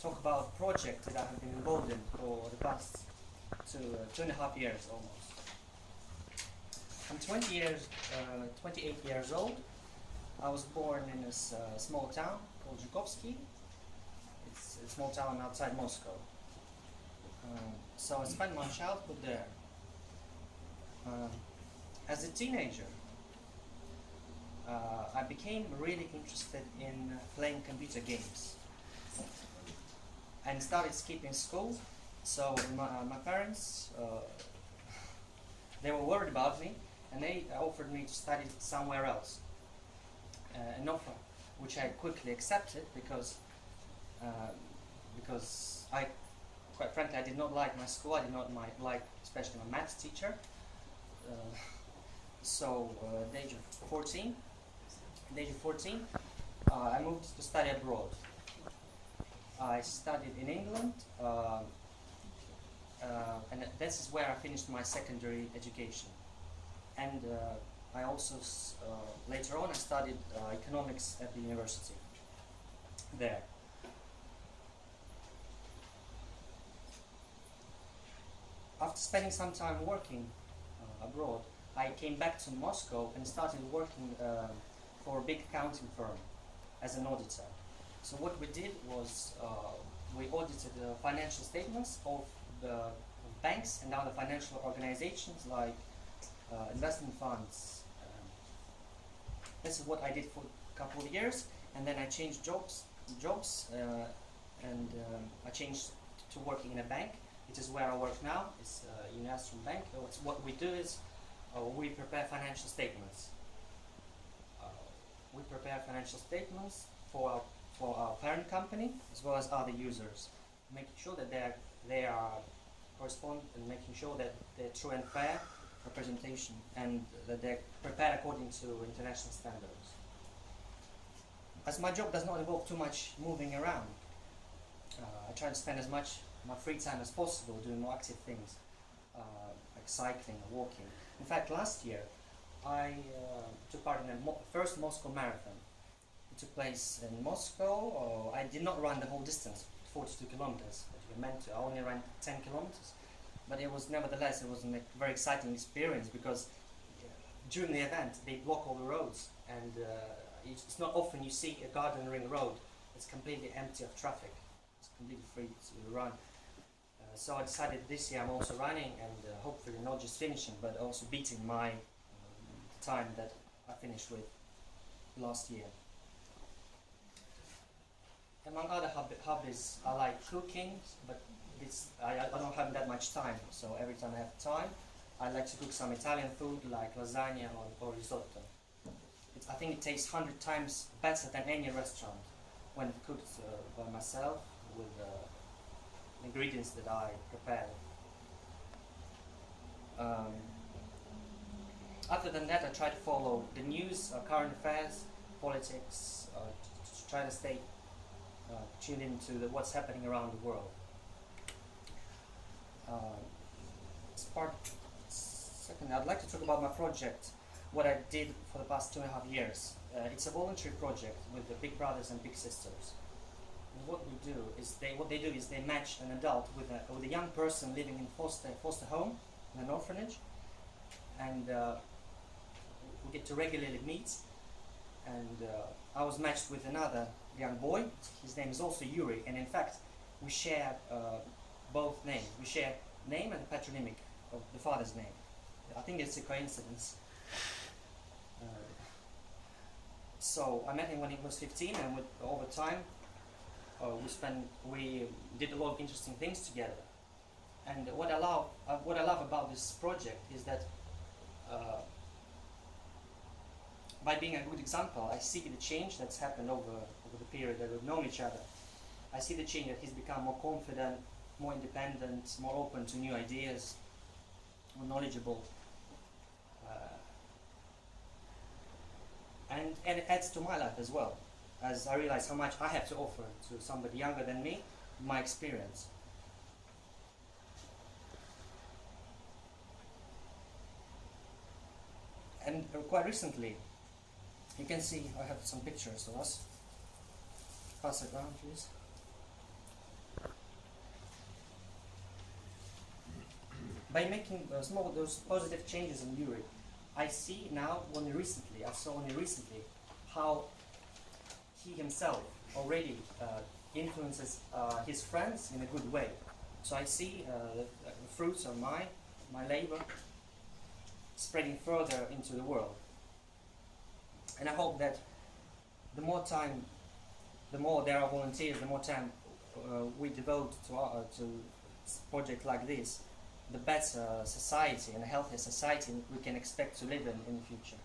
talk about a project that I have been involved in for the past 2.5 years almost. I'm 28 years old. I was born in this small town called Zhukovsky. It's a small town outside Moscow. So I spent my childhood there. As a teenager, I became really interested in playing computer games and started skipping school. So my parents, they were worried about me, and they offered me to study somewhere else. An offer which I quickly accepted because I, quite frankly, I did not like my school. I did not like, especially my maths teacher. So at the age of 14, I moved to study abroad. I studied in England, and this is where I finished my secondary education. And I also, later on, I studied economics at the university there. After spending some time working abroad, I came back to Moscow and started working for a big accounting firm as an auditor. So what we did was we audited the financial statements of the banks and other financial organizations like investment funds. This is what I did for a couple of years, and then I changed jobs, and I changed to working in a bank. It is where I work now. It's Universal Bank. What we do is we prepare financial statements. We prepare financial statements for our parent company as well as other users, making sure that they are correspond and making sure that they're true and fair representation and that they're prepared according to international standards. As my job does not involve too much moving around, I try to spend as much my free time as possible doing more active things, like cycling or walking. In fact, last year I took part in the first Moscow marathon. It took place in Moscow. I did not run the whole distance, 42 kilometers, as you meant to. I only ran 10 kilometers. But it was nevertheless, it was a very exciting experience because during the event they block all the roads, and it's not often you see a garden ring road. It's completely empty of traffic. It's completely free to run. So I decided this year I'm also running, and hopefully not just finishing, but also beating my time that I finished with last year. Among other hobbies, I like cooking, but I don't have that much time, so every time I have time, I like to cook some Italian food like lasagna or risotto. I think it tastes 100 times better than any restaurant when cooked by myself with ingredients that I prepared. Other than that, I try to follow the news, current affairs, politics, to try to stay tuned into what's happening around the world. Second, I'd like to talk about my project, what I did for the past 2.5 years. It's a voluntary project with the big brothers and big sisters. And what they do is they match an adult with a young person living in foster home, in an orphanage, and we get to regularly meet. And I was matched with another young boy. His name is also Yuri, and in fact, we share both names. We share name and patronymic of the father's name. I think it's a coincidence. So I met him when he was 15, and over time, we did a lot of interesting things together. And what I love about this project is that by being a good example, I see the change that's happened over the period that we've known each other. I see the change that he's become more confident, more independent, more open to new ideas, more knowledgeable. And it adds to my life as well, as I realize how much I have to offer to somebody younger than me, my experience. And quite recently, you can see I have some pictures of us. Pass it around, please. by making those positive changes in Yuri, I see now I saw only recently how he himself already influences his friends in a good way. So I see the fruits of my labor spreading further into the world. And I hope that the more there are volunteers, the more time we devote to projects like this, the better society and a healthier society we can expect to live in the future.